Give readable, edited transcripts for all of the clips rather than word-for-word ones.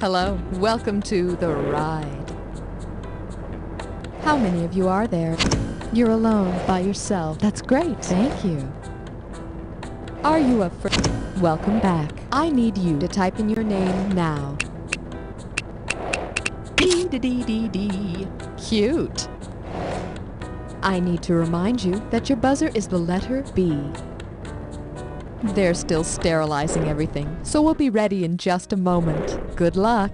Hello, welcome to the ride. How many of you are there? You're alone, by yourself. That's great, thank you. Are you a Welcome back. I need you to type in your name now. D-D-D-D-D. Cute. I need to remind you that your buzzer is the letter B. They're still sterilizing everything, so we'll be ready in just a moment. Good luck.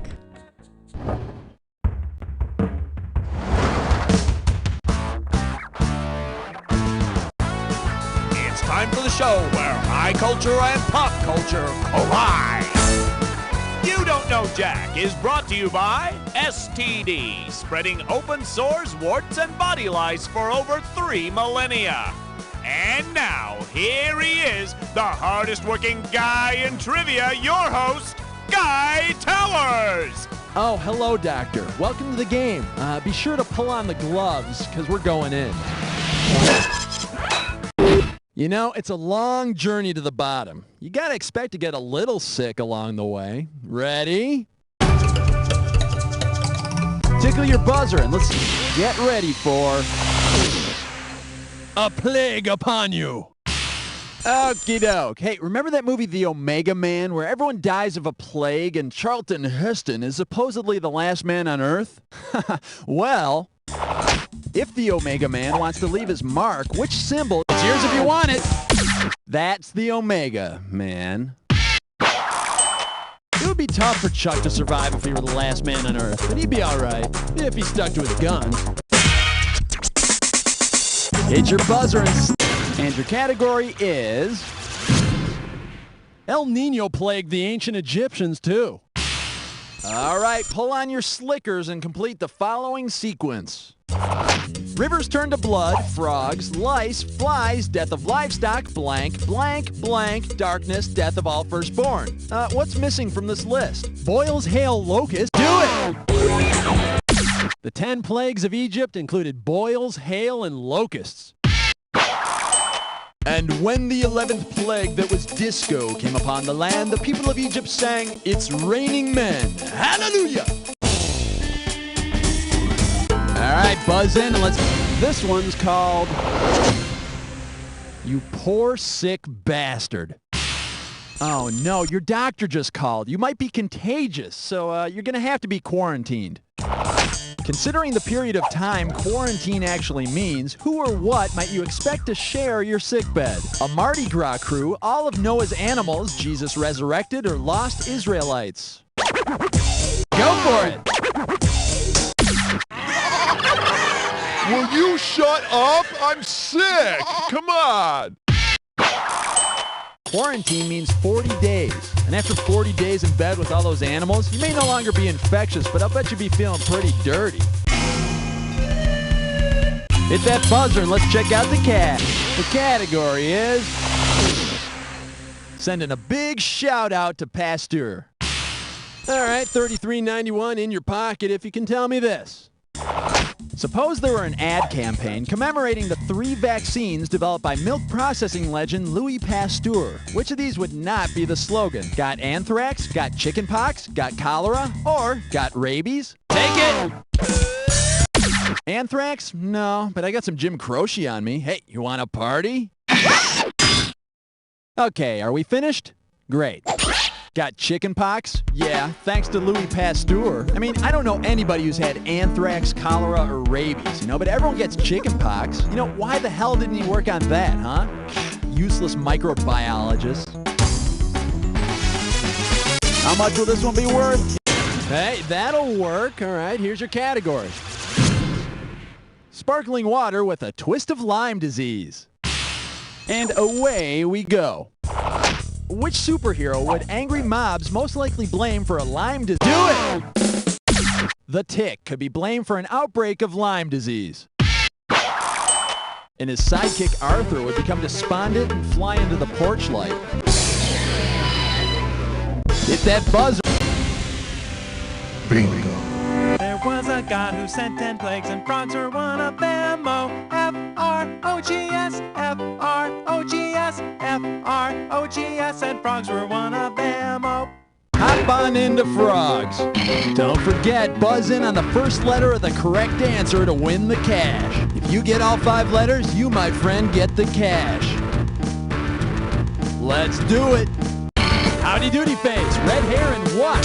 It's time for the show where high culture and pop culture collide. You Don't Know Jack is brought to you by STD, spreading open sores, warts, and body lice for over 3 millennia. And now, here he is, the hardest working guy in trivia, your host, Guy Towers! Oh, hello, Doctor. Welcome to the game. Be sure to pull on the gloves, because we're going in. You know, it's a long journey to the bottom. You gotta expect to get a little sick along the way. Ready? Tickle your buzzer and let's get ready for a plague upon you. Okie doke. Hey, remember that movie The Omega Man where everyone dies of a plague and Charlton Heston is supposedly the last man on Earth? Well, if the Omega Man wants to leave his mark, which symbol? It's yours if you want it. That's the Omega Man. It would be tough for Chuck to survive if he were the last man on Earth, but he'd be alright if he stuck to his guns. Hit your buzzer and your category is El Nino plagued the ancient Egyptians too. All right, pull on your slickers and complete the following sequence. Rivers turn to blood, frogs, lice, flies, death of livestock, blank, blank, blank, darkness, death of all firstborn. What's missing from this list? Boils, hail, locusts. Do it! The 10 plagues of Egypt included boils, hail, and locusts. And when the 11th plague that was disco came upon the land, the people of Egypt sang, "It's raining men." Hallelujah! All right, buzz in and let's... This one's called You Poor Sick Bastard. Oh no, your doctor just called. You might be contagious, so you're gonna have to be quarantined. Considering the period of time quarantine actually means, who or what might you expect to share your sickbed? A Mardi Gras crew, all of Noah's animals, Jesus resurrected, or lost Israelites? Go for it! Will you shut up? I'm sick! Come on! Quarantine means 40 days. And after 40 days in bed with all those animals, you may no longer be infectious, but I'll bet you'll be feeling pretty dirty. Hit that buzzer and let's check out the cat. The category is sending a big shout out to Pasteur. All right, $33.91 in your pocket if you can tell me this. Suppose there were an ad campaign commemorating the 3 vaccines developed by milk processing legend Louis Pasteur. Which of these would not be the slogan? Got anthrax, got chickenpox, got cholera, or got rabies? Take it! Anthrax? No, but I got some Jim Croce on me. Hey, you want a party? Okay, are we finished? Great. Got chickenpox? Yeah, thanks to Louis Pasteur. I mean, I don't know anybody who's had anthrax, cholera, or rabies, but everyone gets chickenpox. Why the hell didn't he work on that, huh? Useless microbiologist. How much will this one be worth? Hey, that'll work. All right, here's your category. Sparkling water with a twist of Lyme disease. And away we go. Which superhero would angry mobs most likely blame for a Lyme disease? Do it! The Tick could be blamed for an outbreak of Lyme disease. And his sidekick Arthur would become despondent and fly into the porch light. Hit that buzzer. Bingo. There was a god who sent 10 plagues, and frogs were one of them. O-F-R-O-G-S, F-R-O-G-S, F-R-O-G-S, and frogs were one of them. Oh. hop on into frogs. Don't forget, buzz in on the first letter of the correct answer to win the cash. If you get all 5 letters, you, my friend, get the cash. Let's do it. Howdy doody face, red hair and what?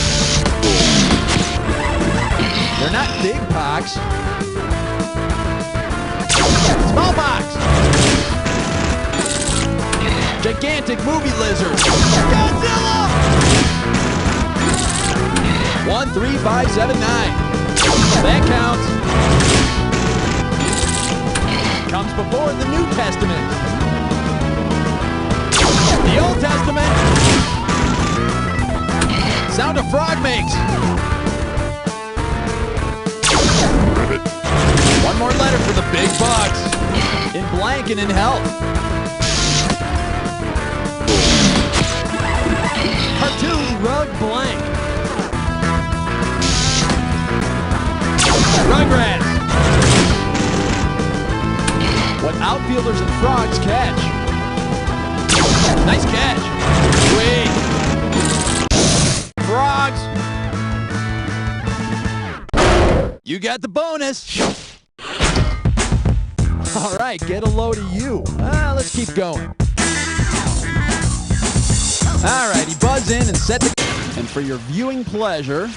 They're not big pox. Smallpox. Gigantic movie lizard. Godzilla! 1, 3, 5, 7, 9. That counts. Comes before the New Testament. The Old Testament. Sound a frog makes. One more letter for the big bucks. In blank and in health. Cartoon rug blank. Rugrats. What outfielders and frogs catch. Nice catch. Sweet. Frogs. You got the bonus. All right, get a load of you. Let's keep going. All righty, buzz in and set the... And for your viewing pleasure,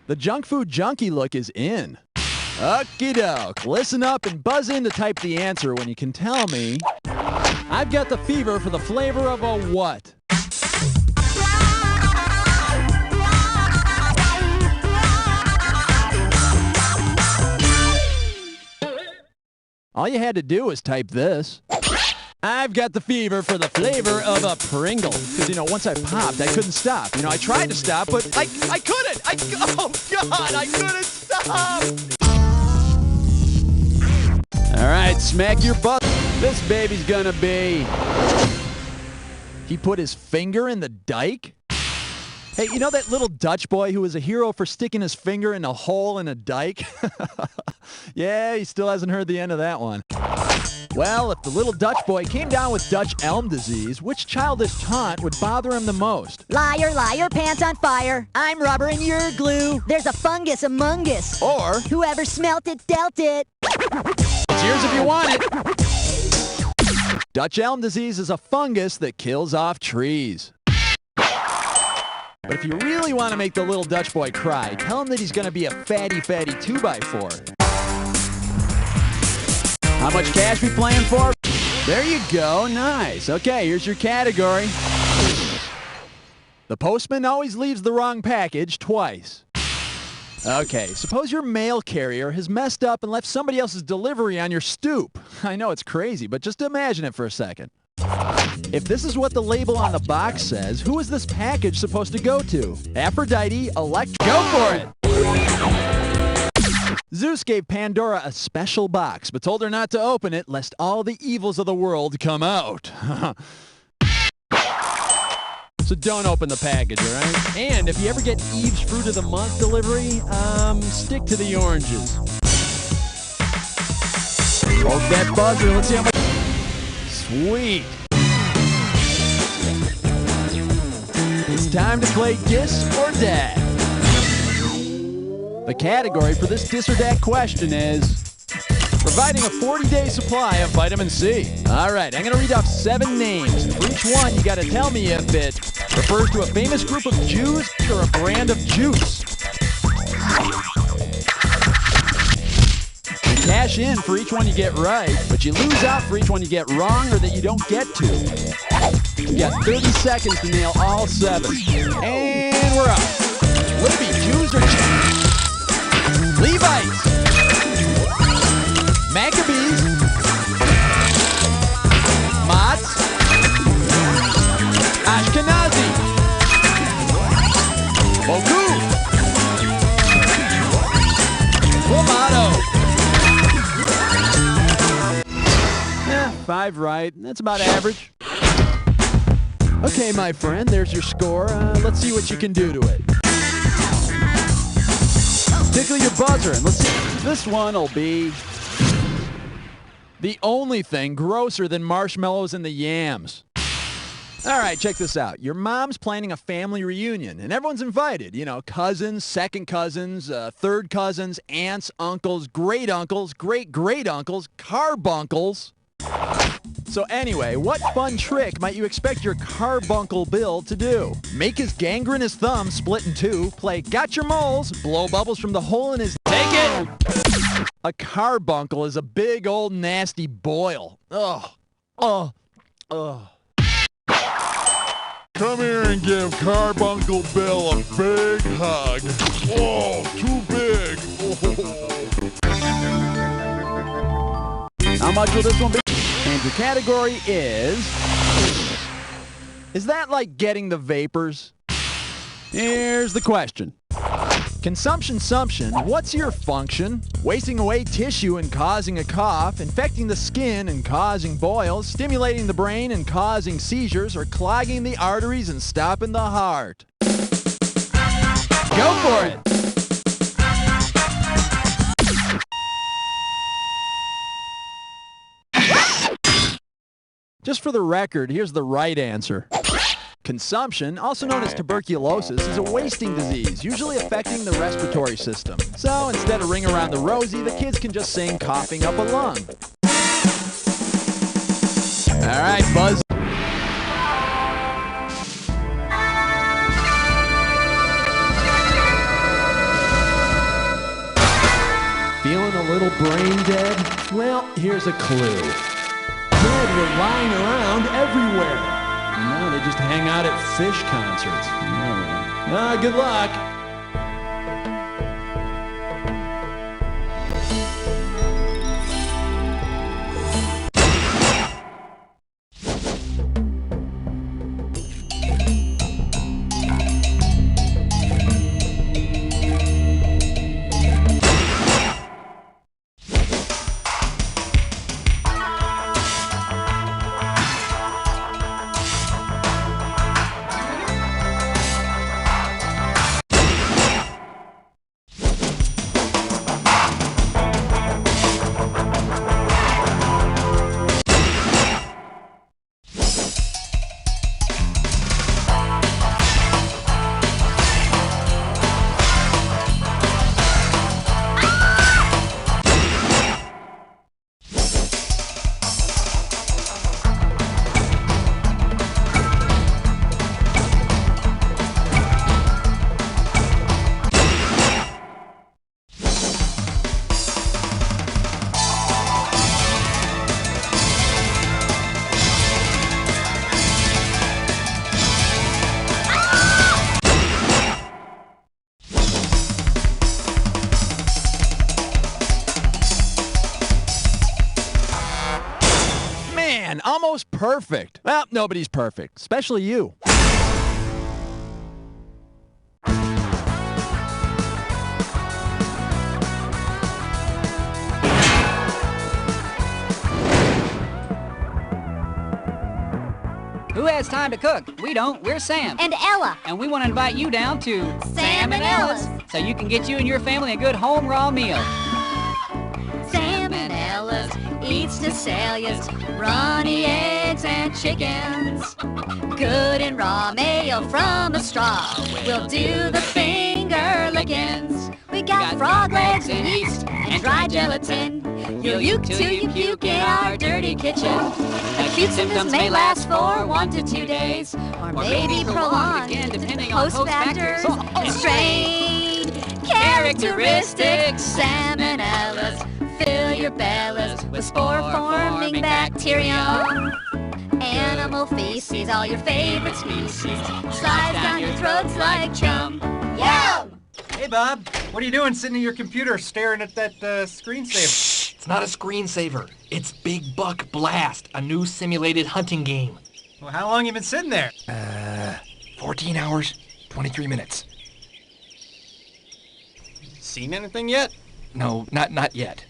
the junk food junkie look is in. Okie doke. Listen up and buzz in to type the answer when you can tell me. I've got the fever for the flavor of a what? All you had to do was type this. I've got the fever for the flavor of a Pringle. Because, once I popped, I couldn't stop. I tried to stop, but I couldn't. Oh, God, I couldn't stop. All right, smack your butt. This baby's gonna be... He put his finger in the dike? Hey, you know that little Dutch boy who was a hero for sticking his finger in a hole in a dike? Yeah, he still hasn't heard the end of that one. Well, if the little Dutch boy came down with Dutch elm disease, which childish taunt would bother him the most? Liar, liar, pants on fire. I'm rubber and you're glue. There's a fungus among us. Or, whoever smelt it, dealt it. It's yours if you want it. Dutch elm disease is a fungus that kills off trees. But if you really want to make the little Dutch boy cry, tell him that he's going to be a fatty 2x4. How much cash we playing for? There you go. Nice. Okay, here's your category. The postman always leaves the wrong package twice. Okay, suppose your mail carrier has messed up and left somebody else's delivery on your stoop. I know it's crazy, but just imagine it for a second. If this is what the label on the box says, who is this package supposed to go to? Aphrodite, Go for it! Zeus gave Pandora a special box, but told her not to open it lest all the evils of the world come out. So don't open the package, all right? And if you ever get Eve's Fruit of the Month delivery, stick to the oranges. Poke that buzzer. Let's see how much... Sweet. It's time to play Dis or Dat. The category for this Dis or Dat question is providing a 40-day supply of vitamin C. All right, I'm going to read off 7 names. And for each one, you got to tell me if it refers to a famous group of Jews or a brand of juice. You cash in for each one you get right, but you lose out for each one you get wrong or that you don't get to. You got 30 seconds to nail all 7. And we're up. Would it be Jews or Levites? Maccabees? Mott's? Ashkenazi? Bogu? Clamato? 5 right. That's about average. Okay, my friend, there's your score. Let's see what you can do to it. Tickle your buzzer, and let's see. This one will be the only thing grosser than marshmallows and the yams. All right, check this out. Your mom's planning a family reunion, and everyone's invited. You know, cousins, second cousins, third cousins, aunts, uncles, great-uncles, great-great-uncles, carbuncles. So anyway, what fun trick might you expect your carbuncle Bill to do? Make his gangrenous thumb split in two, play Got Your Moles, blow bubbles from the hole in his... Take it! A carbuncle is a big old nasty boil. Ugh. Ugh. Ugh. Come here and give Carbuncle Bill a big hug. Whoa, too big. How much will this one be? And your category is that like getting the vapors? Here's the question. Consumption, what's your function? Wasting away tissue and causing a cough, infecting the skin and causing boils, stimulating the brain and causing seizures, or clogging the arteries and stopping the heart? Go for it! Just for the record, here's the right answer. Consumption, also known as tuberculosis, is a wasting disease, usually affecting the respiratory system. So instead of Ring Around the Rosie, the kids can just sing Coughing Up a Lung. All right, Buzz. Feeling a little brain dead? Well, here's a clue. Dead were lying around everywhere. And now they just hang out at fish concerts. Good luck. Almost perfect. Well, nobody's perfect, especially you. Who has time to cook? We don't. We're Sam. And Ella. And we want to invite you down to Sam and Ella's, so you can get you and your family a good home raw meal. Sam and Ella's eats Cecilia's runny eggs and chickens. Good and raw mayo from a straw. We'll do the finger lickings. We got frog legs and yeast and dry gelatin. You'll uke till you puke in our dirty kitchen. Acute symptoms may last for 1 to 2 days, or maybe prolonged, again, depending on host factors and strain. Characteristics, salmonellas fill your bellas with spore-forming bacterium. Animal feces, all your favorite species, slides down your throats like chum. Yum! Hey, Bob. What are you doing sitting at your computer staring at that screensaver? Shh! It's not a screensaver. It's Big Buck Blast, a new simulated hunting game. Well, how long you been sitting there? 14 hours, 23 minutes. Seen anything yet? No, not yet.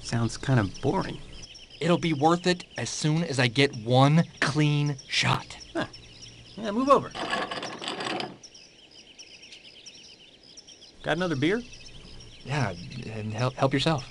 Sounds kind of boring. It'll be worth it as soon as I get one clean shot. Huh. Yeah, move over. Got another beer? Yeah, and help yourself.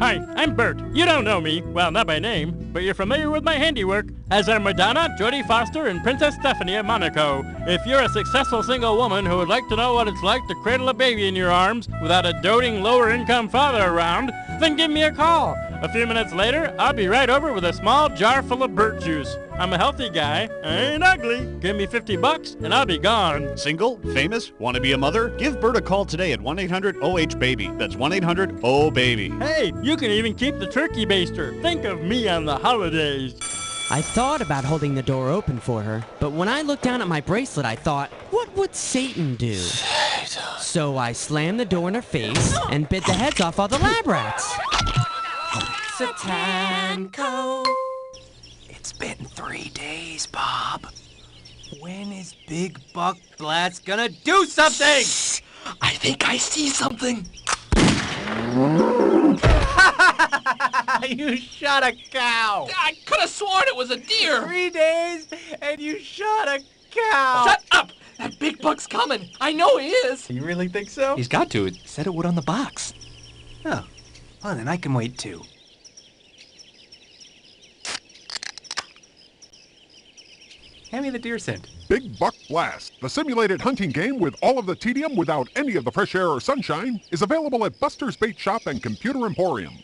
Hi, I'm Bert. You don't know me, well, not by name, but you're familiar with my handiwork, as are Madonna, Jodie Foster, and Princess Stephanie of Monaco. If you're a successful single woman who would like to know what it's like to cradle a baby in your arms without a doting lower-income father around, then give me a call. A few minutes later, I'll be right over with a small jar full of Bert juice. I'm a healthy guy. I ain't ugly. Give me $50 and I'll be gone. Single? Famous? Want to be a mother? Give Bert a call today at 1-800-OH-BABY. That's 1-800-OH-BABY. Hey, you can even keep the turkey baster. Think of me on the holidays. I thought about holding the door open for her, but when I looked down at my bracelet, I thought, what would Satan do? So I slammed the door in her face and bit the heads off all the lab rats. Satanko. It's been 3 days, Bob. When is Big Buck Blast gonna do something? I think I see something. You shot a cow. I could have sworn it was a deer. 3 days and you shot a cow. Shut up! That Big Buck's coming. I know he is. You really think so? He's got to. It said it would on the box. Oh, well then I can wait too. Hand me the deer scent. Big Buck Blast, the simulated hunting game with all of the tedium without any of the fresh air or sunshine, is available at Buster's Bait Shop and Computer Emporium.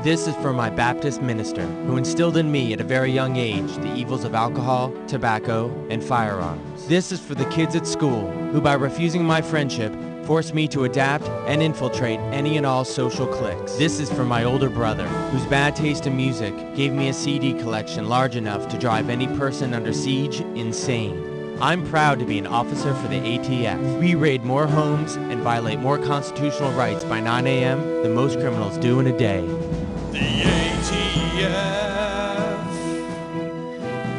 This is for my Baptist minister, who instilled in me at a very young age the evils of alcohol, tobacco, and firearms. This is for the kids at school, who by refusing my friendship, forced me to adapt and infiltrate any and all social cliques. This is for my older brother, whose bad taste in music gave me a CD collection large enough to drive any person under siege insane. I'm proud to be an officer for the ATF. We raid more homes and violate more constitutional rights by 9 a.m. than most criminals do in a day. The ATF,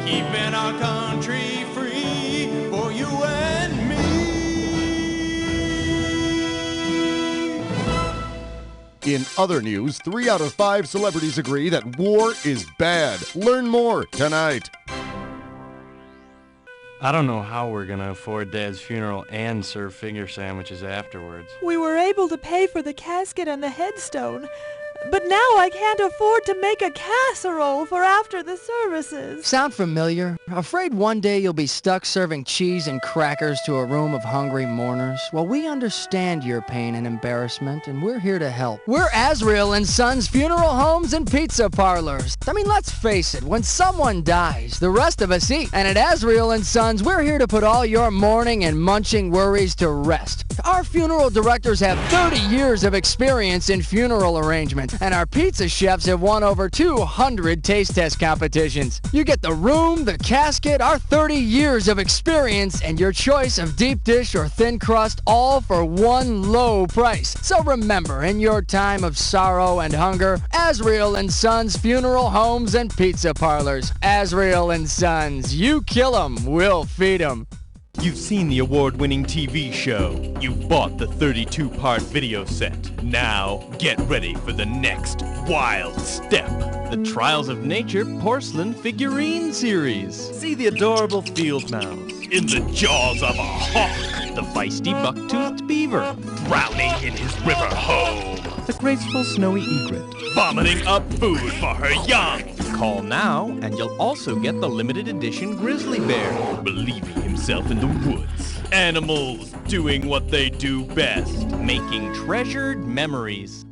keeping our country free for you and me. In other news, 3 out of 5 celebrities agree that war is bad. Learn more tonight. I don't know how we're gonna afford Dad's funeral and serve finger sandwiches afterwards. We were able to pay for the casket and the headstone, but now I can't afford to make a casserole for after the services. Sound familiar? Afraid one day you'll be stuck serving cheese and crackers to a room of hungry mourners? Well, we understand your pain and embarrassment, and we're here to help. We're Azrael & Sons Funeral Homes and Pizza Parlors. I mean, let's face it, when someone dies, the rest of us eat. And at Azrael & Sons, we're here to put all your mourning and munching worries to rest. Our funeral directors have 30 years of experience in funeral arrangements, and our pizza chefs have won over 200 taste test competitions. You get the room, the casket, our 30 years of experience, and your choice of deep dish or thin crust, all for one low price. So remember, in your time of sorrow and hunger, Azrael & Sons Funeral Homes and Pizza Parlors. Azrael & Sons, you kill 'em, we'll feed 'em. You've seen the award-winning TV show. You've bought the 32-part video set. Now, get ready for the next wild step. The Trials of Nature Porcelain Figurine Series. See the adorable field mouse. In the jaws of a hawk. The feisty buck-toothed beaver. Drowning in his river home. The graceful snowy egret. Vomiting up food for her young. Call now, and you'll also get the limited edition grizzly bear. Believing himself in the woods. Animals doing what they do best. Making treasured memories.